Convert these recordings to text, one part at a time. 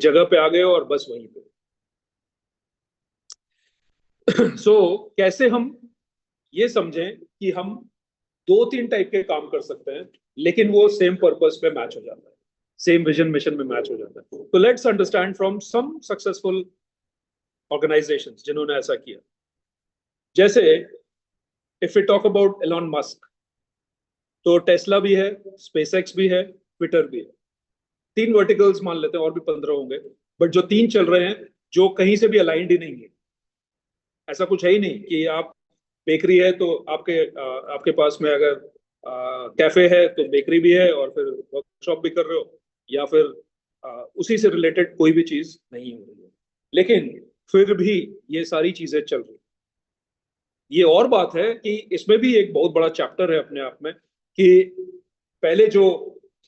जगह पे आ गए और बस वहीं पे। कैसे हम ये समझें कि हम दो तीन टाइप के काम कर सकते हैं लेकिन वो सेम पर्पस पे मैच हो जाता है, सेम विजन मिशन में मैच हो जाता है। तो let's understand from some successful organisations जिन्होंने ऐसा किया। जैसे if you talk about Elon Musk, तो टेस्ला भी है, स्पेसएक्स भी है, ट्विटर भी है। तीन वर्टिकल्स मान लेते हैं, और भी 15 होंगे, बट जो तीन चल रहे हैं जो कहीं से भी अलाइंड ही नहीं है। ऐसा कुछ है ही नहीं कि आप बेकरी है तो आपके पास में अगर कैफे है तो बेकरी भी है और फिर वर्कशॉप भी कर रहे हो, या फिर उसी से रिलेटेड कोई भी चीज नहीं हो रही है, लेकिन फिर भी ये सारी चीजें चल रही। ये और बात है कि इसमें भी एक बहुत बड़ा चैप्टर है अपने आप में कि पहले जो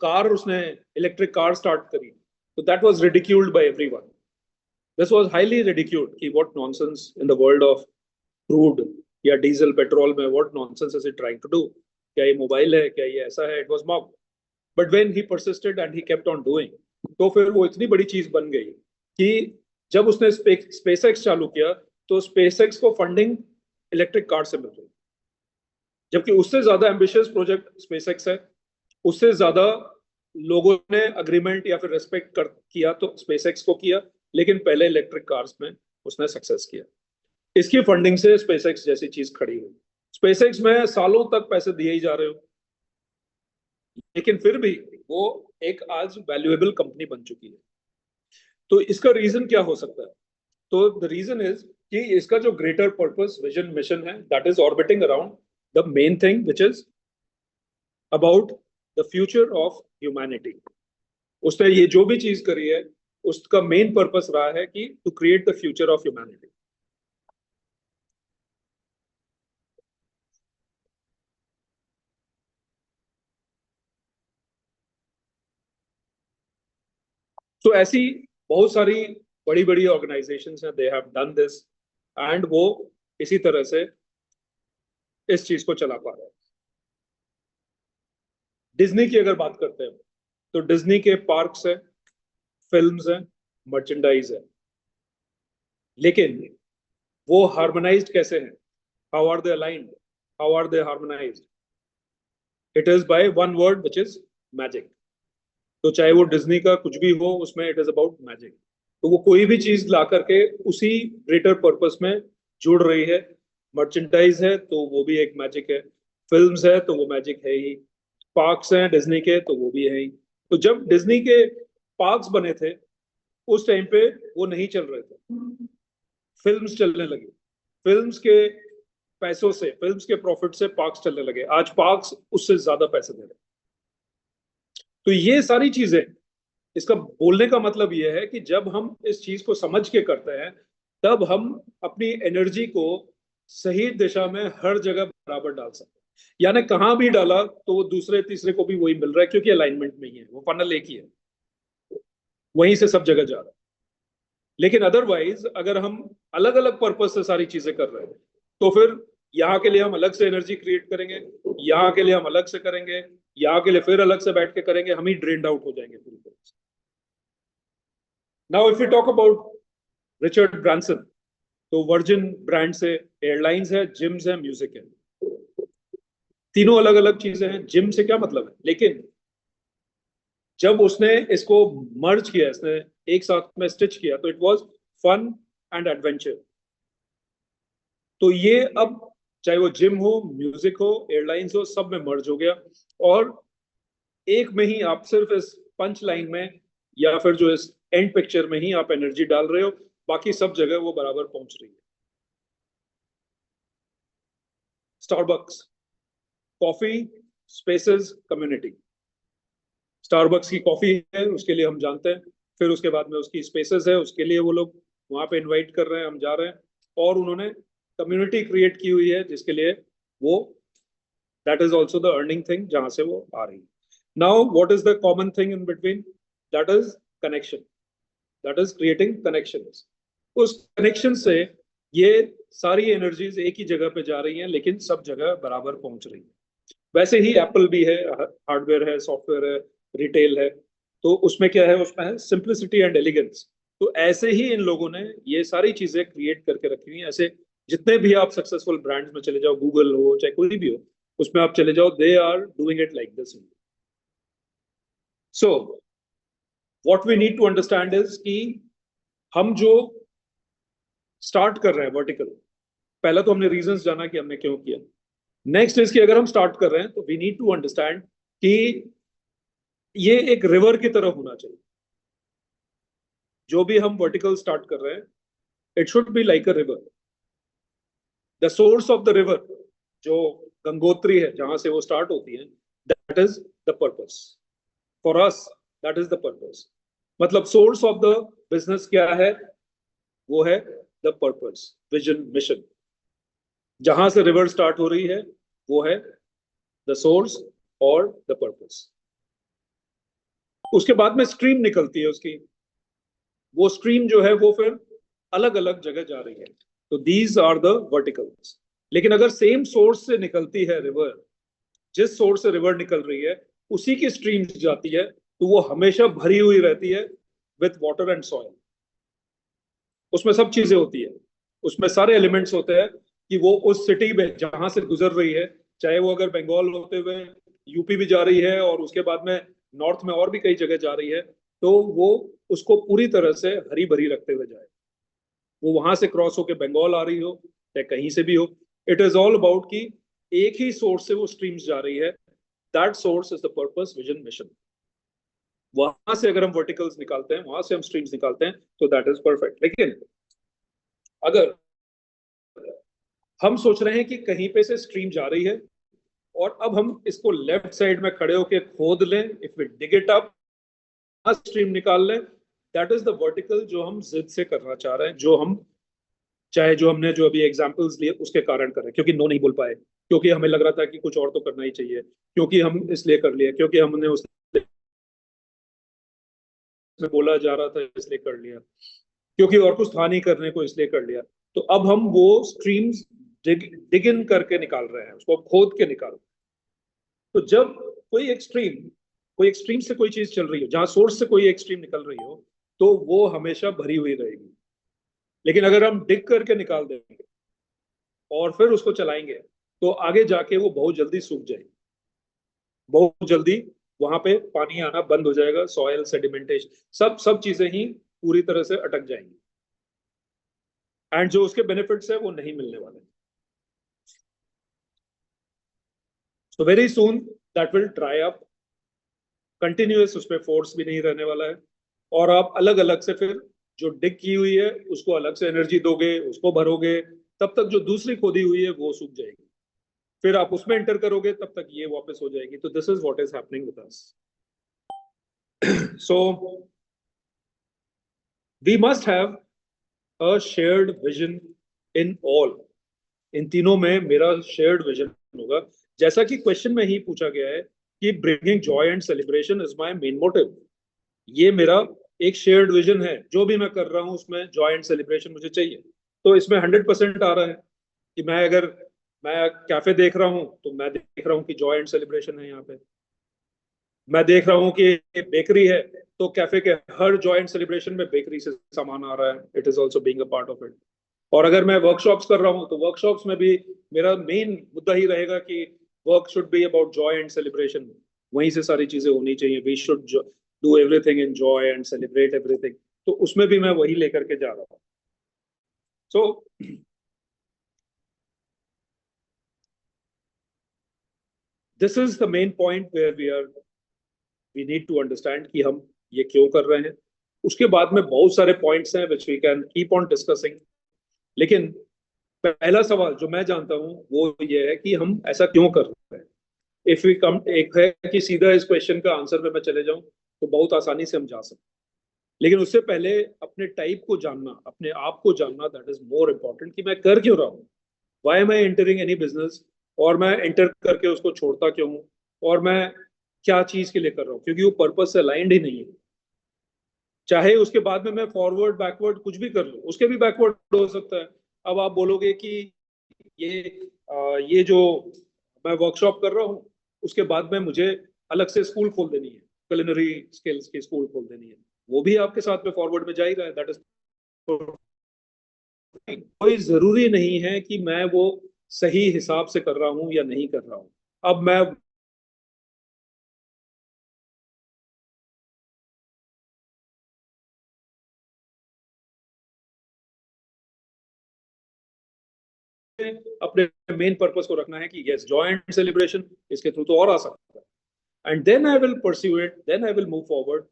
कार उसने इलेक्ट्रिक कार स्टार्ट करी, तो that was ridiculed by everyone. This was highly ridiculed कि what nonsense in the world of crude या डीजल पेट्रोल में, what nonsense is it trying to do, क्या ये मोबाइल है, क्या ये ऐसा है। It was mock, but when he persisted and he kept on doing, तो फिर वो इतनी बड़ी चीज बन गई कि जब उसने स्पेसएक्स चालू किया तो स्पेसएक्स को फंडिंग इलेक्ट्रिक कार से मिल रही, जबकि उससे ज्यादा एम्बिशियस प्रोजेक्ट स्पेसएक्स है, उससे ज्यादा लोगों ने अग्रीमेंट या फिर रेस्पेक्ट कर किया तो स्पेसएक्स को किया, लेकिन पहले इलेक्ट्रिक कार्स में उसने सक्सेस किया। इसकी फंडिंग से स्पेसएक्स जैसी चीज खड़ी हुई। स्पेसएक्स में सालों तक पैसे दिए ही जा रहे हो, लेकिन फिर भी वो एक आज वैल्यूएबल कंपनी बन चुकी है। तो इसका रीजन क्या हो सकता है? तो द रीजन इज कि इसका जो ग्रेटर पर्पस विजन मिशन है, that is orbiting around the main thing which is about the future of humanity. उसने ये जो भी चीज करी है उसका मेन पर्पस रहा है कि to create the future of humanity. तो ऐसी बहुत सारी बड़ी बड़ी ऑर्गेनाइजेशंस हैं, they have done this, and वो इसी तरह से इस चीज को चला पा रहे हैं। डिज्नी की अगर बात करते हैं तो डिज्नी के पार्क्स है, फिल्म्स है, मर्चेंडाइज है, लेकिन वो हार्मोनाइज्ड कैसे हैं? How are they aligned? How are they harmonised? It is by one word which is magic. तो चाहे वो डिज्नी का कुछ भी हो, उसमें इट इज अबाउट मैजिक। तो वो कोई भी चीज ला करके उसी ग्रेटर पर्पस में जुड़ रही है। मर्चेंडाइज है तो वो भी एक मैजिक है, फिल्म्स है तो वो मैजिक है ही, पार्क्स हैं डिज्नी के तो वो भी है ही। तो जब डिज्नी के पार्क्स बने थे उस टाइम पे वो नहीं चल रहे थे, फिल्म्स चलने लगी। फिल्म्स के पैसों से, फिल्म्स के प्रॉफिट से पार्क्स चलने लगे। आज पार्क्स उससे ज्यादा पैसे दे रहे। तो ये सारी चीजें, इसका बोलने का मतलब ये है कि जब हम इस चीज को समझ के करते हैं तब हम अपनी एनर्जी को सही दिशा में हर जगह बराबर डाल सकते हैं। यानी कहां भी डाला तो वो दूसरे तीसरे को भी वही मिल रहा है, क्योंकि अलाइनमेंट में ही है, वो फनल एक ही है, वहीं से सब जगह जा रहा है। लेकिन अदरवाइज अगर हम अलग अलग पर्पज से सारी चीजें कर रहे हैं तो फिर यहाँ के लिए हम अलग से एनर्जी क्रिएट करेंगे, यहाँ के लिए हम अलग से करेंगे, यहाँ के लिए फिर अलग से बैठ के करेंगे, हम ही ड्रेन्ड आउट हो जाएंगे पूरी तरह से। Now if you talk about Richard Branson, तो वर्जिन ब्रांड से एयरलाइंस है, जिम्स है, म्यूजिक है। तीनों अलग अलग चीजें हैं। जिम से क्या मतलब है, लेकिन जब उसने इसको मर्ज किया, इसने एक साथ में स्टिच किया, तो it was fun and adventure. तो ये अब चाहे वो जिम हो, म्यूजिक हो, एयरलाइंस हो, सब में मर्ज हो गया, और एक में ही आप सिर्फ इस पंच लाइन में या फिर जो इस एंड पिक्चर में ही आप एनर्जी डाल रहे हो, बाकी सब जगह वो बराबर पहुंच रही है। Starbucks, coffee, spaces, community. Starbucks की कॉफी है, उसके लिए हम जानते हैं, फिर उसके बाद में उसकी स्पेसेस है, उसके लिए वो लोग वहां पे इनवाइट कर रहे हैं, हम जा रहे हैं, और उन्होंने कम्युनिटी क्रिएट की हुई है जिसके लिए वो, that is also the earning thing जहां से वो आ रही है। Now what is the common thing in between? That is connection, that is creating connection. उस कनेक्शन से ये सारी एनर्जीज एक ही जगह पे जा रही हैं, लेकिन सब जगह बराबर पहुंच रही है। वैसे ही एप्पल भी है, हार्डवेयर है, सॉफ्टवेयर है, रिटेल है। तो उसमें क्या है, उसमें है सिंप्लिसिटी एंड एलिगेंस। तो ऐसे ही इन लोगों ने ये सारी चीजें क्रिएट करके रखी हुई हैं। ऐसे जितने भी आप सक्सेसफुल ब्रांड्स में चले जाओ, गूगल हो चाहे कोई भी हो, उसमें आप चले जाओ, they are doing it like this. So what we need to understand is कि हम जो स्टार्ट कर रहे हैं वर्टिकल, पहला तो हमने रीजंस जाना कि हमने क्यों किया। नेक्स्ट इज कि अगर हम स्टार्ट कर रहे हैं तो वी नीड टू अंडरस्टैंड कि ये एक रिवर की तरह होना चाहिए। जो भी हम वर्टिकल स्टार्ट कर रहे हैं, it should be like a river. The source of the river, जो गंगोत्री है जहां से वो स्टार्ट होती है, that is the purpose for us. That is the purpose. मतलब सोर्स ऑफ द बिजनेस क्या है? वो है द पर्पस, विजन, मिशन। जहां से रिवर स्टार्ट हो रही है वो है द सोर्स और द पर्पस। उसके बाद में स्ट्रीम निकलती है उसकी। वो स्ट्रीम जो है वो फिर अलग अलग जगह जा रही है। तो दीज आर द वर्टिकल्स। लेकिन अगर सेम सोर्स से निकलती है रिवर, जिस सोर्स से रिवर निकल रही है उसी की स्ट्रीम जाती है, तो वो हमेशा भरी हुई रहती है विथ वाटर एंड सॉइल। उसमें सब चीजें होती है, उसमें सारे एलिमेंट्स होते हैं कि वो उस सिटी में जहां से गुजर रही है, चाहे वो अगर बंगाल होते हुए यूपी भी जा रही है और उसके बाद में नॉर्थ में और भी कई जगह जा रही है, तो वो उसको पूरी तरह से हरी भरी रखते हुए जाए। वो वहां से क्रॉस होकर बंगाल आ रही हो या कहीं से भी हो, इट इज ऑल अबाउट कि एक ही सोर्स से वो स्ट्रीम्स जा रही है। That source is the purpose, vision, mission. वहां से अगर हम वर्टिकल्स निकालते हैं, वहां से हम स्ट्रीम्स निकालते हैं, तो दैट इज परफेक्ट। लेकिन अगर हम सोच रहे हैं कि कहीं पे से स्ट्रीम जा रही है और अब हम इसको लेफ्ट साइड में खड़े होकर खोद लें, if we dig it up, stream निकाल लें, दैट इज द वर्टिकल जो हम जिद से करना चाह रहे हैं, जो हम चाहे जो हमने जो अभी एग्जांपल्स लिए उसके कारण कर रहे हैं। क्योंकि नो नहीं बोल पाए, क्योंकि हमें लग रहा था कि कुछ और तो करना ही चाहिए, क्योंकि हम इसलिए कर लिए, क्योंकि हमने उसमें बोला जा रहा था इसलिए कर लिया, क्योंकि और कुछ था नहीं करने को इसलिए कर लिया। तो अब हम वो स्ट्रीम्स डिग इन करके निकाल रहे हैं, उसको खोद के निकाल रहे हैं। तो जब कोई एक्सट्रीम से कोई चीज चल रही हो, जहां सोर्स से कोई एक्सट्रीम निकल रही हो, तो वो हमेशा भरी हुई रहेगी। लेकिन अगर हम डिग करके निकाल देंगे और फिर उसको चलाएंगे, तो आगे जाके वो बहुत जल्दी सूख जाएगी। बहुत जल्दी वहां पे पानी आना बंद हो जाएगा, सॉयल सेडिमेंटेशन, सब सब चीजें ही पूरी तरह से अटक जाएंगी, एंड जो उसके बेनिफिट्स है वो नहीं मिलने वाले। So very soon that will dry up, continuous उसमें फोर्स भी नहीं रहने वाला है। और आप अलग अलग से फिर जो डिग की हुई है उसको अलग से एनर्जी दोगे, उसको भरोगे, तब तक जो दूसरी खोदी हुई है वो सूख जाएगी। फिर आप उसमें एंटर करोगे, तब तक ये वापस हो जाएगी। तो this is what is happening with us. So we must have a shared vision in all. इन तीनों में मेरा शेयर्ड विजन होगा। जैसा कि क्वेश्चन में ही पूछा गया है कि bringing Joy and celebration is my main motive. ये मेरा एक शेयर्ड विजन है, जो भी मैं कर रहा हूं उसमें जॉय एंड सेलिब्रेशन मुझे चाहिए। तो इसमें 100% आ रहा है कि मैं कैफे देख रहा हूं तो मैं देख रहा हूं कि जॉय एंड सेलिब्रेशन है यहाँ पे। मैं देख रहा हूँ कि बेकरी है, तो कैफे के हर जॉय एंड सेलिब्रेशन में बेकरी से सामान आ रहा है, it is also being a part of it. और अगर मैं वर्कशॉप्स कर रहा हूँ तो वर्कशॉप्स में भी मेरा मेन मुद्दा ही रहेगा कि work should be about joy and celebration. वहीं से सारी चीजें होनी चाहिए, we should do everything in joy and celebrate everything. तो उसमें भी मैं वही लेकर के जा रहा हूँ। So this is the main point where we need to understand कि हम ये क्यों कर रहे हैं। उसके बाद में बहुत सारे पॉइंट्स हैं which we can keep on discussing. लेकिन पहला सवाल जो मैं जानता हूं वो ये है कि हम ऐसा क्यों कर रहे हैं। इफ वी कम, एक है कि सीधा इस क्वेश्चन का आंसर में मैं चले जाऊं तो बहुत आसानी से हम जा सकते। लेकिन उससे पहले अपने टाइप को जानना, अपने आप को जानना, दैट इज मोर इंपॉर्टेंट। कि मैं कर क्यों रहा हूँ, वाई एम आई एंटरिंग एनी बिजनेस, और मैं एंटर करके उसको छोड़ता क्यों हूँ, और मैं क्या चीज के लिए कर रहा हूँ, क्योंकि वो पर्पज से अलाइंड ही नहीं है। चाहे उसके बाद में मैं फॉरवर्ड बैकवर्ड कुछ भी कर लूँ, उसके भी बैकवर्ड हो सकता है। अब आप बोलोगे कि ये ये जो मैं वर्कशॉप कर रहा हूँ उसके बाद में मुझे अलग से स्कूल खोल देनी है, culinary skills की स्कूल खोल देनी है, वो भी आपके साथ में फॉरवर्ड में जा ही रहा है, दैट इज। कोई जरूरी नहीं है कि मैं वो सही हिसाब से कर रहा हूं या नहीं कर रहा हूं। अब मैं अपने मेन पर्पस को रखना है कि यस जॉइंट सेलिब्रेशन, इसके थ्रू तो और आ सकता है, and then I will pursue it, then I will move forward,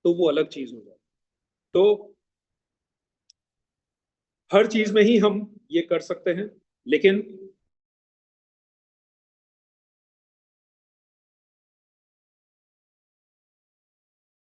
तो वो अलग चीज हो जाए। तो हर चीज में ही हम ये कर सकते हैं, लेकिन